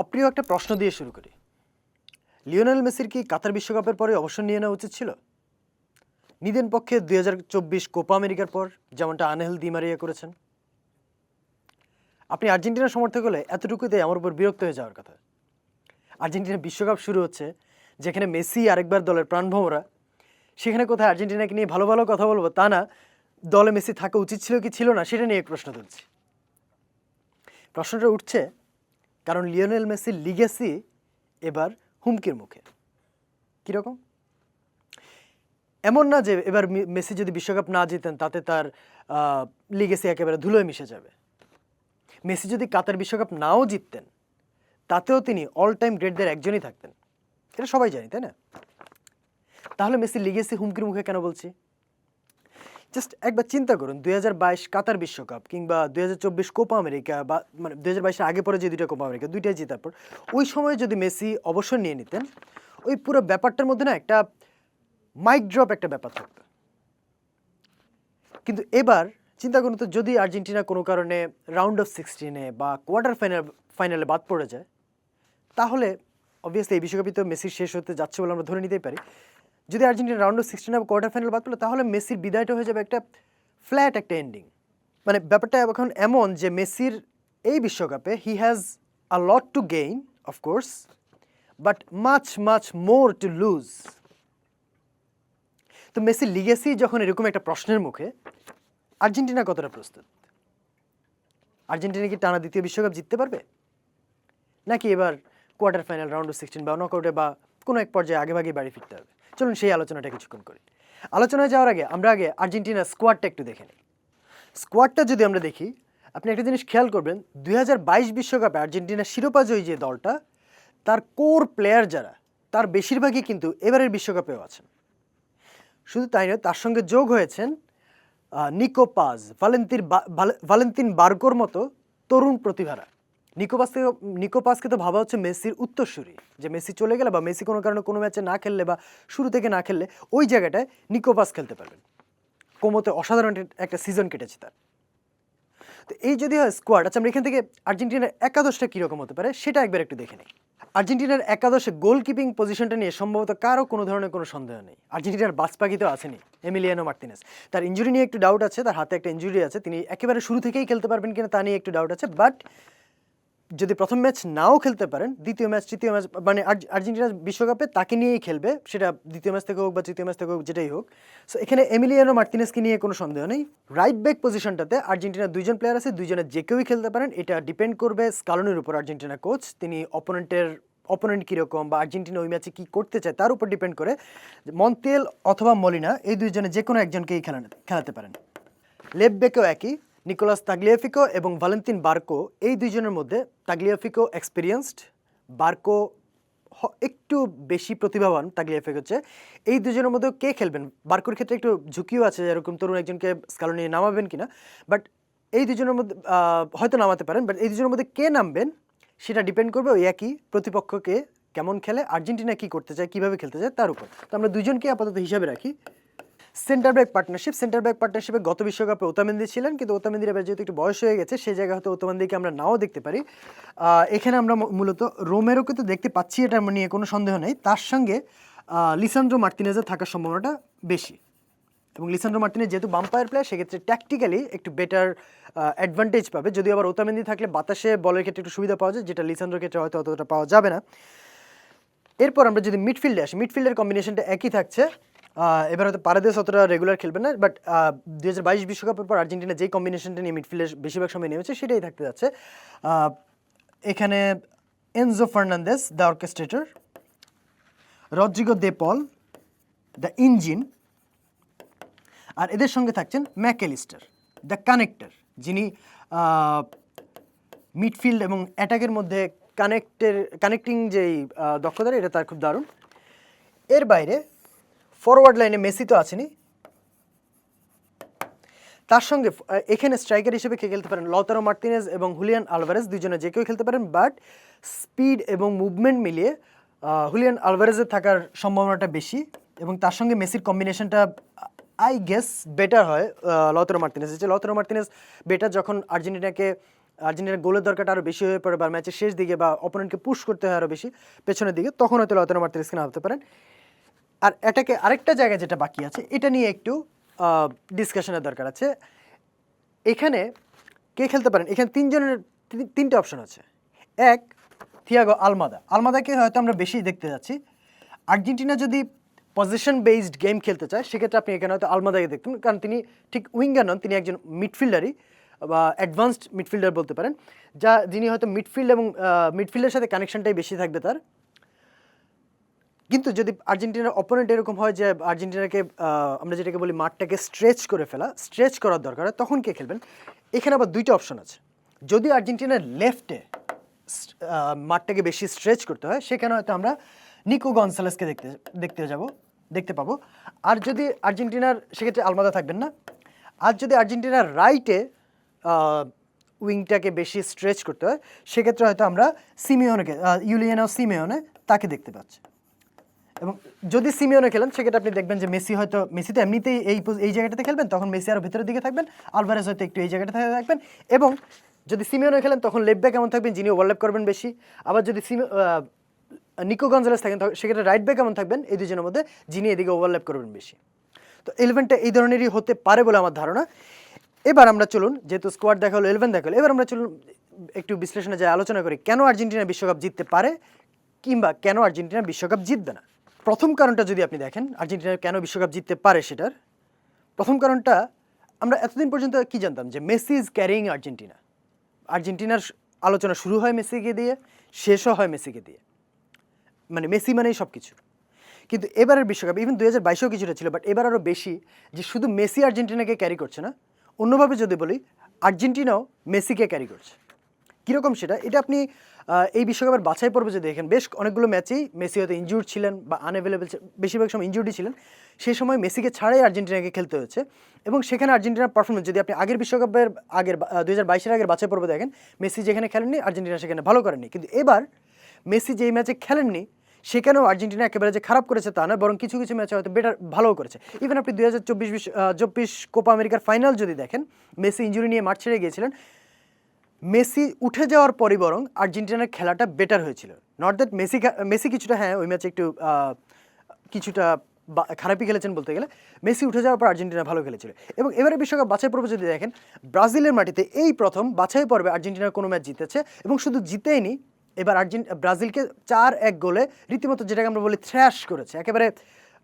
অপ্রিয় একটা প্রশ্ন দিয়ে শুরু করি। লিওনেল মেসির কি কাতার বিশ্বকাপের পরে অবসর নিয়ে নেওয়া উচিত ছিল? নিদেন পক্ষে 2024 কোপা আমেরিকার পর যেমনটা আনহেল দি মারিয়া করেছেন। আপনি আর্জেন্টিনার সমর্থক হলে এতটুকুতে আমার উপর বিরক্ত হয়ে যাওয়ার কথা। আর্জেন্টিনা বিশ্বকাপ শুরু হচ্ছে, যেখানে মেসি আরেকবার দলের প্রাণভোমরা, সেখানে কোথায় আর্জেন্টিনাকে নিয়ে ভালো ভালো কথা বলবো তা না, দলে মেসি থাকা উচিত ছিল কি ছিল না সেটা নিয়ে প্রশ্ন তুলছি। প্রশ্নটা উঠছে কারণ লিওনেল মেসির লিগেসি এবার হুমকির মুখে। কীরকম? এমন না যে এবার মেসি যদি বিশ্বকাপ না জিতেন তাতে তার লিগেসি একেবারে ধুলোয় মিশে যাবে। মেসি যদি কাতার বিশ্বকাপ নাও জিততেন তাতেও তিনি অল টাইম গ্রেটদের একজনই থাকতেন, এটা সবাই জানি, তাই না? তাহলে মেসির লিগেসি হুমকির মুখে কেন বলছি? জাস্ট একবার চিন্তা করুন, 2022 কাতার বিশ্বকাপ কিংবা 2024 কোপা আমেরিকা, বা মানে 2022-এর আগে পরে যে দুইটা কোপা আমেরিকা, দুইটাই জেতার পর ওই সময় যদি মেসি অবসর নিয়ে নিতেন, ওই পুরো ব্যাপারটার মধ্যে না একটা মাইক ড্রপ একটা ব্যাপার থাকতো। কিন্তু এবার চিন্তা করুন তো, যদি আর্জেন্টিনা কোনো কারণে রাউন্ড অফ 16-এ বা কোয়ার্টার ফাইনালে বাদ পড়ে যায়, তাহলে অবভিয়াসলি এই বিশ্বকাপই তো মেসির শেষ হতে যাচ্ছে বলে আমরা ধরে নিতেই পারি। যদি আর্জেন্টিনা রাউন্ড অফ 16 বা কোয়ার্টার ফাইনাল বাদ পড়ে, তাহলে মেসির বিদায়টা হয়ে যাবে একটা ফ্ল্যাট একটা এন্ডিং। মানে ব্যাপারটা এখন এমন যে মেসির এই বিশ্বকাপে he has a lot to gain of course, but much much more to lose. তো মেসির লিগেসি যখন এরকম একটা প্রশ্নের মুখে, আর্জেন্টিনা কতটা প্রস্তুত? আর্জেন্টিনা কি টানা দ্বিতীয় বিশ্বকাপ জিততে পারবে, নাকি এবার কোয়ার্টার ফাইনাল, রাউন্ড অফ 16 বা নকআউটে বা কোনো এক পর্যায়ে আগেভাগে বাড়ি ফিরতে হবে? চলুন সেই আলোচনাটা কিছুক্ষণ করি। আলোচনায় যাওয়ার আগে আমরা আগে আর্জেন্টিনার স্কোয়াডটা একটু দেখে নিই। স্কোয়াডটা যদি আমরা দেখি, আপনি একটা জিনিস খেয়াল করবেন, 2022 বিশ্বকাপে আর্জেন্টিনার শিরোপাজয়ী যে দলটা, তার কোর প্লেয়ার যারা, তার বেশিরভাগই কিন্তু এবারের বিশ্বকাপেও আছেন। শুধু তাই নয়, তার সঙ্গে যোগ হয়েছেন নিকো পাজ, ভালেন্তিন বার্গোর মতো তরুণ প্রতিভারা। নিকো পাজকে তো ভাবা হচ্ছে মেসির উত্তরসূরি, যে মেসি চলে গেলে বা মেসি কোনো কারণে কোনো ম্যাচে না খেললে বা শুরু থেকে না খেললে ওই জায়গাটায় নিকো পাজ খেলতে পারবেন। কোমোতে অসাধারণ একটা সিজন কেটেছে তার। তো এই যদি হয় স্কোয়াড, আচ্ছা আমরা এখান থেকে আর্জেন্টিনার একাদশটা কীরকম হতে পারে সেটা একবার একটু দেখে নিই। আর্জেন্টিনার একাদশে গোলকিপিং পজিশনটা নিয়ে সম্ভবত কারো কোনো ধরনের কোনো সন্দেহ নেই। আর্জেন্টিনার বাজপাখি তো আসেনি, এমিলিয়ানো মার্তিনেজ। তার ইনজুরি নিয়ে একটু ডাউট আছে, তার হাতে একটা ইনজুরি আছে, তিনি একেবারে শুরু থেকেই খেলতে পারবেন কিনা তা নিয়ে একটু ডাউট আছে। বাট যদি প্রথম ম্যাচ নাও খেলতে পারেন, দ্বিতীয় ম্যাচ, তৃতীয় ম্যাচ, মানে আর্জেন্টিনা বিশ্বকাপে তাকে নিয়েই খেলবে, সেটা দ্বিতীয় ম্যাচ থেকে হোক বা তৃতীয় ম্যাচ থেকে হোক, যেটাই হোক। সো এখানে এমিলিয়ানো মার্তিনেজকে নিয়ে কোনো সন্দেহ নেই। রাইট ব্যাক পজিশনটাতে আর্জেন্টিনার দুইজন প্লেয়ার আছে, দুইজনের যে কেউই খেলতে পারেন। এটা ডিপেন্ড করবে স্কালোনির উপর, আর্জেন্টিনা কোচ, তিনি অপোনেন্ট কীরকম বা আর্জেন্টিনা ওই ম্যাচে কী করতে চায় তার উপর ডিপেন্ড করে মন্তিয়েল অথবা মলিনা, এই দুইজনে যে কোনো একজনকেই খেলাতে পারেন। লেফট ব্যাকেও একই, নিকোলাস তাগলিয়াফিকো এবং ভালেন্তিন বার্কো, এই দুইজনের মধ্যে তাগলিয়াফিকো এক্সপিরিয়েন্সড, বার্কো একটু বেশি প্রতিভাবান তাগলিয়াফিকো হচ্ছে। এই দুজনের মধ্যে কে খেলবেন? বার্কোর ক্ষেত্রে একটু ঝুঁকিও আছে, এরকম তরুণ একজনকে স্কালোনি নামাবেন কিনা, বাট এই দুজনের মধ্যে হয়তো নামাতে পারেন, বাট এই দুজনের মধ্যে কে নামবেন সেটা ডিপেন্ড করবে ওই একই প্রতিপক্ষকে কেমন খেলে, আর্জেন্টিনা কী করতে চায়, কীভাবে খেলতে চায় তার উপর। তো আমরা দুজনকে আপাতত হিসাবে রাখি। সেন্টার ব্যাক পার্টনারশিপে গত বিশ্বকাপে ওতামেন্দি ছিলেন, কিন্তু ওতামেন্দির এবার যেহেতু একটু বয়স হয়ে গেছে, সেই জায়গায় হয়তো ওতামেন্দিকে আমরা নাও দেখতে পারি। এখানে আমরা মূলত রোমেরোকে তো দেখতে পাচ্ছি, এটা নিয়ে কোনো সন্দেহ নেই। তার সঙ্গে লিসান্দ্রো মার্তিনেজের থাকার সম্ভাবনাটা বেশি, এবং লিসান্দ্রো মার্তিনেজ যেহেতু বাম্পায়ার প্লেয়ার, সেক্ষেত্রে ট্যাকটিক্যালি একটু বেটার অ্যাডভান্টেজ পাবে। যদিও আবার ওতামেন্দি থাকলে বাতাসে বলের ক্ষেত্রে একটু সুবিধা পাওয়া যায়, যেটা লিসান্দ্রোর ক্ষেত্রে হয়তো অতটা পাওয়া যাবে না। এরপর আমরা যদি মিডফিল্ডে আসি, মিডফিল্ডের কম্বিনেশনটা একই থাকছে। এবার হয়তো পারেদেস অতটা রেগুলার খেলবে না, বাট 2022 বিশ্বকাপের পর আর্জেন্টিনা যেই কম্বিনেশনটা নিয়ে মিডফিল্ডে বেশিরভাগ সময় নেমেছে সেটাই থাকতে যাচ্ছে। এখানে Enzo Fernandez the orchestrator, Rodrigo De Paul the engine, আর এদের সঙ্গে থাকছেন ম্যাকঅ্যালিস্টার দ্য কানেক্টর, যিনি মিডফিল্ড এবং অ্যাটাকের মধ্যে কানেক্টিং যেই দক্ষতা, এটা তার খুব দারুণ। এর বাইরে ফরওয়ার্ড লাইনে মেসি তো আছেনই, তার সঙ্গে এখানে স্ট্রাইকার হিসেবে কে খেলতে পারেন? লতারো মার্তিনেজ এবং হুলিয়ান আলভারেজ, দুজনে যে কেউ খেলতে পারেন, বাট স্পিড এবং মুভমেন্ট মিলিয়ে হুলিয়ান আলভারেজের থাকার সম্ভাবনাটা বেশি, এবং তার সঙ্গে মেসির কম্বিনেশনটা আই গেস বেটার হয় লতারো মার্তিনেজ। লতারো মার্তিনেজ বেটার যখন আর্জেন্টিনাকে আর্জেন্টিনার গোলের দরকারটা আরও বেশি হয়ে পড়ে বা ম্যাচের শেষ দিকে বা অপোনেন্টকে পুশ করতে হয় আরও বেশি পেছনের দিকে, তখন হয়তো লাউতারো মার্টিনেজকে নামাতে পারেন। আর এটাকে আরেকটা জায়গায় যেটা বাকি আছে এটা নিয়ে একটু ডিসকাশনের দরকার আছে। এখানে কে খেলতে পারেন? এখানে তিনটে অপশন আছে। এক, থিয়াগো আলমাদাকে হয়তো আমরা বেশি দেখতে যাচ্ছি। আর্জেন্টিনা যদি পজিশন বেসড গেম খেলতে চায় সেক্ষেত্রে আপনি এখানে হয়তো আলমাদাকে দেখতেন, কারণ তিনি ঠিক উইঙ্গার নন, তিনি একজন মিডফিল্ডারই বা অ্যাডভান্সড মিডফিল্ডার বলতে পারেন, যিনি হয়তো মিডফিল্ড এবং মিডফিল্ডের সাথে কানেকশনটাই বেশি থাকবে তার। কিন্তু যদি আর্জেন্টিনার অপোনেন্ট এরকম হয় যে আর্জেন্টিনাকে আমরা যেটাকে বলি মাঠটাকে স্ট্রেচ করার দরকার হয়, তখন কে খেলবেন? এখানে আবার দুইটা অপশন আছে। যদি আর্জেন্টিনার লেফটে মাঠটাকে বেশি স্ট্রেচ করতে হয়, সেখানে হয়তো আমরা নিকো গনসালেসকে দেখতে পাবো। আর যদি আর্জেন্টিনার, সেক্ষেত্রে আলমাদা থাকবেন না। আর যদি আর্জেন্টিনার রাইটে উইংটাকে বেশি স্ট্রেচ করতে হয়, সেক্ষেত্রে হয়তো আমরা ইউলিয়ানো সিমেওনে তাকে দেখতে পাচ্ছি। এবং যদি সিমিওনে খেলেন সেক্ষেত্রে আপনি দেখবেন যে মেসি তো এমনিতেই এই জায়গাটাতে খেলবেন, তখন মেসি আরও ভেতরের দিকে থাকবেন, আলভারেজ হয়তো একটু এই জায়গাটাতে থাকবেন। এবং যদি সিমিওনে খেলেন তখন লেফট ব্যাক এমন থাকবেন যিনি ওভারল্যাপ করবেন বেশি। আবার যদি নিকো গঞ্জালেস থাকেন সেক্ষেত্রে রাইট ব্যাক এমন থাকবেন এই দুজনের মধ্যে যিনি এদিকে ওভারল্যাপ করবেন বেশি। তো 11টা এই ধরনেরই হতে পারে বলে আমার ধারণা। এবার আমরা চলুন, যেহেতু স্কোয়াড দেখা হলো, 11 দেখা হলো, এবার আমরা চলুন একটু বিশ্লেষণে যাই, আলোচনা করি কেন আর্জেন্টিনা বিশ্বকাপ জিততে পারে কিংবা কেন আর্জেন্টিনা বিশ্বকাপ জিতবে না। প্রথম কারণটা যদি আপনি দেখেন আর্জেন্টিনা কেন বিশ্বকাপ জিততে পারে, সেটার প্রথম কারণটা আমরা এতদিন পর্যন্ত কি জানতাম যে মেসি ইজ ক্যারিং আর্জেন্টিনার আলোচনা শুরু হয় মেসিকে দিয়ে, শেষও হয় মেসিকে দিয়ে, মানে মেসি মানেই সব কিছু। কিন্তু এবারের বিশ্বকাপ, ইভেন 2022-এও কিছুটা ছিল, বাট এবার আরও বেশি যে শুধু মেসি আর্জেন্টিনাকে ক্যারি করছে না, অন্যভাবে যদি বলি আর্জেন্টিনাও মেসিকে ক্যারি করছে। কীরকম সেটা, এটা আপনি এই বিশ্বকাপের বাছাই পর্বে যদি দেখেন, বেশ অনেকগুলো ম্যাচেই মেসি হয়তো ইনজুর্ড ছিলেন বা আনঅ্যাভেলেবেল, বেশিরভাগ সময় ইনজুর্ডই ছিলেন, সেই সময় মেসিকে ছাড়াই আর্জেন্টিনাকে খেলতে হয়েছে। এবং সেখানে আর্জেন্টিনার পারফরমেন্স যদি আপনি আগের বিশ্বকাপের 2022-এর আগের বাছাই পর্বে দেখেন, মেসি যেখানে খেলেননি আর্জেন্টিনা সেখানে ভালো করেননি। কিন্তু এবার মেসি যেই ম্যাচে খেলেননি সেখানেও আর্জেন্টিনা একেবারে যে খারাপ করেছে তা নয়, বরং কিছু কিছু ম্যাচে হয়তো ভালোও করেছে। ইভেন আপনি 2024 কোপা আমেরিকার ফাইনাল যদি দেখেন, মেসি ইনজুরি নিয়ে মাঠ ছেড়ে গিয়েছিলেন, মেসি উঠে যাওয়ার পরই বরং আর্জেন্টিনার খেলাটা বেটার হয়েছিল। নট দ্যাট মেসি কিছুটা, হ্যাঁ ওই ম্যাচে একটু কিছুটা খারাপই খেলেছেন বলতে গেলে, মেসি উঠে যাওয়ার পর আর্জেন্টিনা ভালো খেলেছিল। এবং এবারে বিশ্বকাপ বাছাই পর্বে যদি দেখেন, ব্রাজিলের মাটিতে এই প্রথম বাছাই পর্বে আর্জেন্টিনার কোনো ম্যাচ জিতেছে, এবং শুধু জিতেইনি, এবার ব্রাজিলকে 4-1 গোলে রীতিমতো যেটাকে আমরা বলি থ্র্যাশ করেছে, একেবারে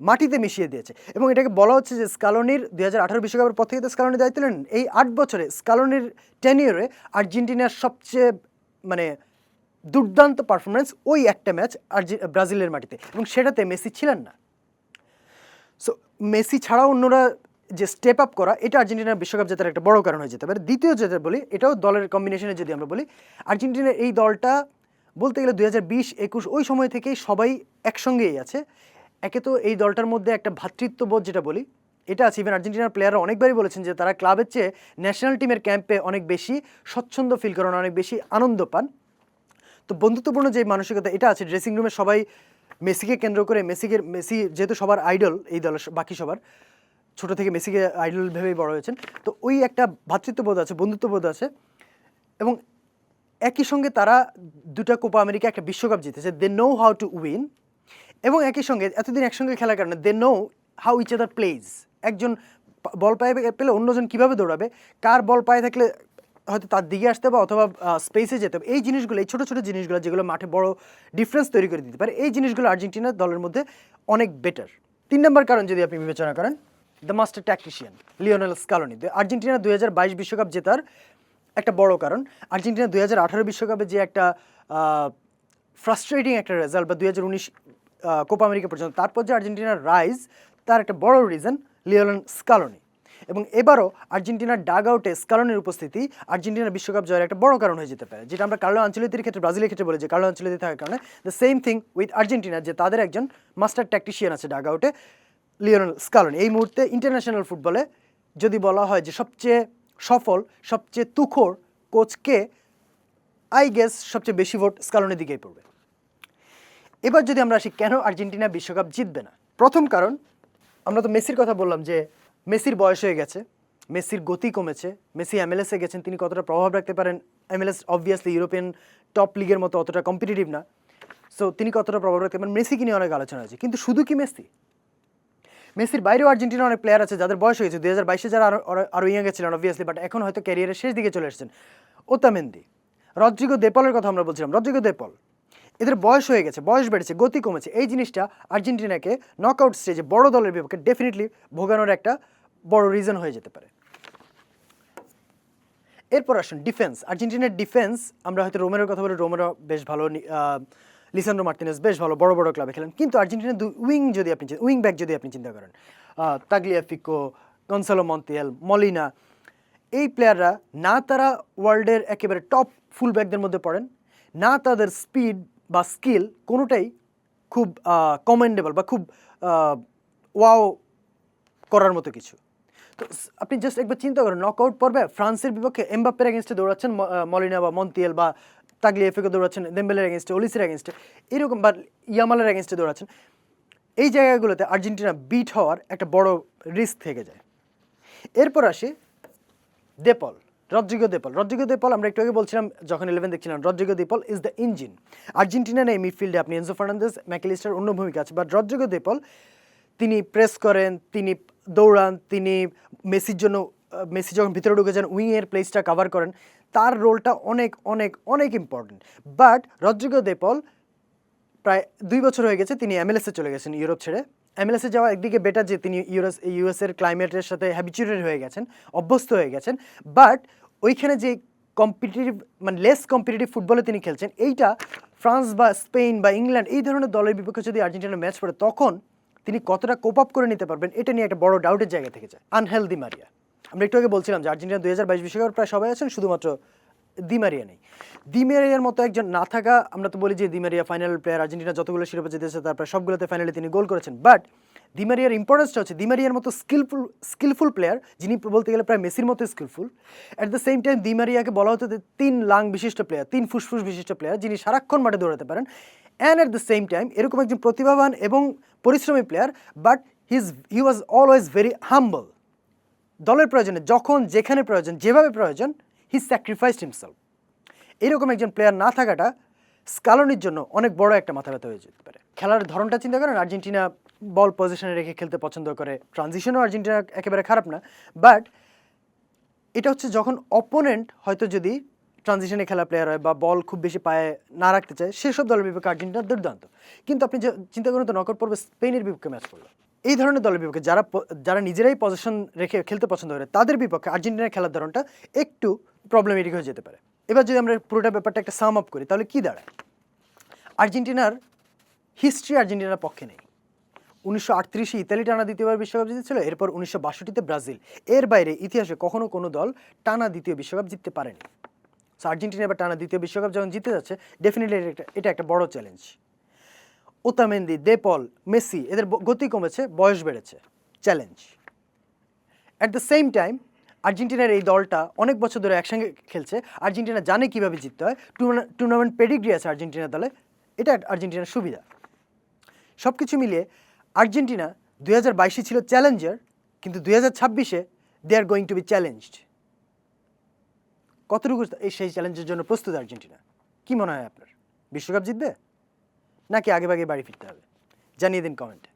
মাটিতে মিশিয়ে দিয়েছে। এবং এটাকে বলা হচ্ছে যে স্কালোনির 2018 বিশ্বকাপের পর থেকে তো স্কালোনি দায়িত্ব নেন, এই 8 বছরে স্কালোনির টেনিয়রে আর্জেন্টিনার সবচেয়ে মানে দুর্দান্ত পারফরমেন্স ওই একটা ম্যাচ ব্রাজিলের মাটিতে, এবং সেটাতে মেসি ছিলেন না। সো মেসি ছাড়াও অন্যরা যে স্টেপ আপ করা, এটা আর্জেন্টিনার বিশ্বকাপ জেতার একটা বড় কারণ হয়ে যেতে পারে। দ্বিতীয় যেটা বলি, এটাও দলের কম্বিনেশনে যদি আমরা বলি, আর্জেন্টিনার এই দলটা বলতে গেলে 2020-21 ওই সময় থেকেই সবাই একসঙ্গেই আছে। একে তো এই দলটার মধ্যে একটা ভ্রাতৃত্ববোধ যেটা বলি এটা আছে। ইভেন আর্জেন্টিনার প্লেয়াররা অনেকবারই বলেছেন যে তারা ক্লাবের চেয়ে ন্যাশনাল টিমের ক্যাম্পে অনেক বেশি স্বচ্ছন্দ ফিল করেন, অনেক বেশি আনন্দ পান। তো বন্ধুত্বপূর্ণ যে মানসিকতা এটা আছে, ড্রেসিং রুমে সবাই মেসিকে কেন্দ্র করে, মেসি যেহেতু সবার আইডল, এই দলের বাকি সবার ছোট থেকে মেসিকে আইডল ভেবেই বড় হয়েছেন, তো ওই একটা ভ্রাতৃত্ববোধ আছে, বন্ধুত্ববোধ আছে। এবং একই সঙ্গে তারা দুটা কোপা আমেরিকা, একটা বিশ্বকাপ জিতেছে, they know how to win. এবং একই সঙ্গে এতদিন একসঙ্গে খেলার কারণে they know how each other plays. একজন বল পায়ে পেলে অন্যজন কীভাবে দৌড়াবে, কার বল পায়ে থাকলে হয়তো তার দিকে আসতে হবে অথবা স্পেসে যেতে হবে, এই জিনিসগুলো, এই ছোটো ছোটো জিনিসগুলো যেগুলো মাঠে বড় ডিফারেন্স তৈরি করে দিতে পারে, এই জিনিসগুলো আর্জেন্টিনার দলের মধ্যে অনেক বেটার। 3 নম্বর কারণ যদি আপনি বিবেচনা করেন, the master tactician Lionel Scaloni. Argentina 2022 বিশ্বকাপ জেতার একটা বড় কারণ, আর্জেন্টিনা 2018 বিশ্বকাপে যে একটা ফ্রাস্ট্রেটিং একটা রেজাল্ট, বা 2019 কোপা আমেরিকা পর্যন্ত, তারপর যে আর্জেন্টিনার রাইজ, তার একটা বড় রিজন লিওনেল স্কালোনি। এবং এবারও আর্জেন্টিনার ডাগ আউটে স্কালোনির উপস্থিতি আর্জেন্টিনার বিশ্বকাপ জয়ের একটা বড় কারণ হয়ে যেতে পারে, যেটা আমরা কার্লো আনচেলত্তির ক্ষেত্রে, ব্রাজিলের ক্ষেত্রে বলি যে কার্লো আনচেলত্তি থাকার কারণে the same thing with Argentina, যে তাদের একজন মাস্টার ট্যাকটিশিয়ান আছে ডাগ আউটে, লিওনেল স্কালোনি। এই মুহূর্তে ইন্টারন্যাশনাল ফুটবলে যদি বলা হয় যে সবচেয়ে সফল, সবচেয়ে তুখোড় কোচকে, আই গেস সবচেয়ে বেশি ভোট স্কালোনির দিকেই পড়বে। এবার যদি আমরা আসি কেন আর্জেন্টিনা বিশ্বকাপ জিতবে না, প্রথম কারণ, আমরা তো মেসির কথা বললাম যে মেসির বয়স হয়ে গেছে, মেসির গতি কমেছে, মেসি MLS-এ গেছেন, তিনি কতটা প্রভাব রাখতে পারেন MLS অবভিয়াসলি ইউরোপিয়ান টপ লিগের মতো অতটা কম্পিটিটিভ না, সো তিনি কতটা প্রভাব রাখতে পারেন মেসিকে নিয়ে অনেক আলোচনা আছে। কিন্তু শুধু কি মেসির বাইরেও আর্জেন্টিনা অনেক প্লেয়ার আছে যাদের বয়স হয়েছে 2022-এ যারা আরও ইয়াঙ্গে ছিলেন অবভিয়াসলি, বাট এখন হয়তো ক্যারিয়ারের শেষ দিকে চলে এসেছেন। ওতামেন্দি, রদ্রিগো দেপলের কথা আমরা বলছিলাম, রদ্রিগো দেপল, এদের বয়স হয়ে গেছে, বয়স বেড়েছে, গতি কমেছে। এই জিনিসটা আর্জেন্টিনাকে নকআউট স্টেজে বড় দলের বিপক্ষে ডেফিনেটলি ভোগানোর একটা বড় রিজন হয়ে যেতে পারে। এরপর আসুন ডিফেন্স। আর্জেন্টিনার ডিফেন্স, আমরা হয়তো রোমেরোর কথা বলি, রোমেরো বেশ ভালো, লিসান্ড্রো মার্টিনেজ বেশ ভালো, বড় বড় ক্লাবে খেলেন। কিন্তু আর্জেন্টিনার উইং ব্যাক যদি আপনি চিন্তা করেন, তাগলিয়াফিকো, গনসালো মন্তিয়াল, মলিনা, এই প্লেয়াররা না তারা ওয়ার্ল্ডের একেবারে টপ ফুল ব্যাকদের মধ্যে পড়েন, না তাদের স্পিড বা স্কিল কোনোটাই খুব কমেন্ডেবল বা খুব ওয়াও করার মতো কিছু। তো আপনি জাস্ট একবার চিন্তা করেন, নকআউট পর্বে ফ্রান্সের বিপক্ষে এমবাপ্পের এগেনস্টে দৌড়াচ্ছেন মলিনা বা মন্তিয়াল, বা তাগলিয়াফিকো দৌড়াচ্ছেন দেম্বেলের এগেনস্টে, ওলিসের এগেনস্টে, এরকম, বা ইয়ামালের এগেনস্টে দৌড়াচ্ছেন। এই জায়গাগুলোতে আর্জেন্টিনা বিট হওয়ার একটা বড় রিস্ক থেকে যায়। এরপর আসি রদ্রিগো দেপল। আমরা একটু আগে বলছিলাম যখন 11 দেখছিলাম, Rodrigo De Paul is the engine. আর্জেন্টিনার এই মিডফিল্ডে আপনি এনজো ফার্নান্দেজ, ম্যাকঅ্যালিস্টার অন্য ভূমিকা আছে, বাট রদ্রিগো দেপল তিনি প্রেস করেন, তিনি দৌড়ান, তিনি মেসি যখন ভিতরে ঢুকে যান উইংয়ের প্লেসটা কাভার করেন, তার রোলটা অনেক অনেক অনেক ইম্পর্টেন্ট। বাট রদ্রিগো দেপল প্রায় 2 বছর হয়ে গেছে তিনি MLS-এ চলে গেছেন ইউরোপ ছেড়ে। MLS-এ যাওয়া একদিকে বেটার যে তিনি ইউএসের ক্লাইমেটের সাথে হ্যাবিচুয়েটেড হয়ে গেছেন, অভ্যস্ত হয়ে গেছেন, বাট ওইখানে যে কম্পিটিটিভ মানে লেস কম্পিটিটিভ ফুটবলে তিনি খেলছেন, এইটা ফ্রান্স বা স্পেন বা ইংল্যান্ড এই ধরনের দলের বিপক্ষে যদি আর্জেন্টিনা ম্যাচ পড়ে তখন তিনি কতটা কোপ আপ করে নিতে পারবেন, এটা নিয়ে একটা বড় ডাউটের জায়গা থেকে যায়। আনহেল দি মারিয়া, আমরা একটু আগে বলছিলাম যে আর্জেন্টিনা 2022 বিশ্বকাপে প্রায় সবাই আছেন, শুধুমাত্র দি মারিয়া নেই। দি মারিয়ার মতো একজন না থাকা, আমরা তো বলি যে দি মারিয়া ফাইনাল প্লেয়ার, আর্জেন্টিনা যতগুলো শিরোপা জিতেছে তারপরে সবগুলোতে ফাইনালে তিনি গোল করেছেন, বাট দি মারিয়ার ইম্পর্টেন্সটা হচ্ছে দি মারিয়ার মতো স্কিলফুল প্লেয়ার, যিনি বলতে গেলে প্রায় মেসির মতো skillful. At the same time Di মারিয়াকে বলা হতো 3 লাং বিশিষ্ট প্লেয়ার, 3 ফুসফুস বিশিষ্ট প্লেয়ার, যিনি সারাক্ষণ মাঠে দৌড়াতে পারেন। And at the same time এরকম একজন প্রতিভাবান এবং পরিশ্রমী player, but he was always very হাম্বল। দলের প্রয়োজনে যখন যেখানে প্রয়োজন, যেভাবে প্রয়োজন, হি স্যাক্রিফাইসড হিমসেলফ। এরকম একজন প্লেয়ার না থাকাটা স্কালোনির জন্য অনেক বড় একটা মাথা ব্যথা হয়ে যেতে পারে। খেলার ধরনটা চিন্তা করেন, আর্জেন্টিনা বল পজিশনে রেখে খেলতে পছন্দ করে, ট্রানজিশনও আর্জেন্টিনা একেবারে খারাপ না, বাট এটা হচ্ছে যখন অপোনেন্ট হয়তো যদি ট্রানজিশনে খেলা প্লেয়ার হয় বা বল খুব বেশি পায়ে না রাখতে চায়, সেসব দলের বিপক্ষে আর্জেন্টিনা দুর্দান্ত। কিন্তু আপনি যে চিন্তা করুন তো, নকআউট পর্বে স্পেনের বিপক্ষে ম্যাচ করলো, এই ধরনের দলের বিপক্ষে যারা নিজেরাই পজিশন রেখে খেলতে পছন্দ করে, তাদের বিপক্ষে আর্জেন্টিনার খেলার ধরনটা একটু প্রবলেমেটিক হয়ে যেতে পারে। এবার যদি আমরা পুরোটা ব্যাপারটা একটা সাম আপ করি, তাহলে কি দাঁড়ায়? আর্জেন্টিনার হিস্ট্রি আর্জেন্টিনার পক্ষে নেই। 1938-এ ইতালি টানা দ্বিতীয়বার বিশ্বকাপ জিতেছিল, এরপর 1962-তে ব্রাজিল। এর বাইরে ইতিহাসে কখনো কোনো দল টানা দ্বিতীয় বিশ্বকাপ জিততে পারেনি। সো আর্জেন্টিনা এবার টানা দ্বিতীয় বিশ্বকাপ যখন জিতে যাচ্ছে, ডেফিনেটলি এটা একটা বড় চ্যালেঞ্জ। ওতামেন্দি, দেপল, মেসি, এদের গতি কমেছে, বয়স বেড়েছে, challenge. At the same time আর্জেন্টিনার এই দলটা অনেক বছর ধরে একসঙ্গে খেলছে, আর্জেন্টিনা জানে কীভাবে জিততে হয়, টুর্নামেন্ট পেডিগ্রি আছে আর্জেন্টিনা দলে, এটা আর্জেন্টিনার সুবিধা। সব কিছু মিলিয়ে আর্জেন্টিনা 2022-এ ছিল চ্যালেঞ্জার, কিন্তু 2026-এ they are going to be challenged. কতটুকু সেই চ্যালেঞ্জের জন্য প্রস্তুত আর্জেন্টিনা? কি মনে হয় আপনার? বিশ্বকাপ জিতবে নাকি আগে বাড়ি ফিরতে হবে? জানিয়ে দিন কমেন্টে।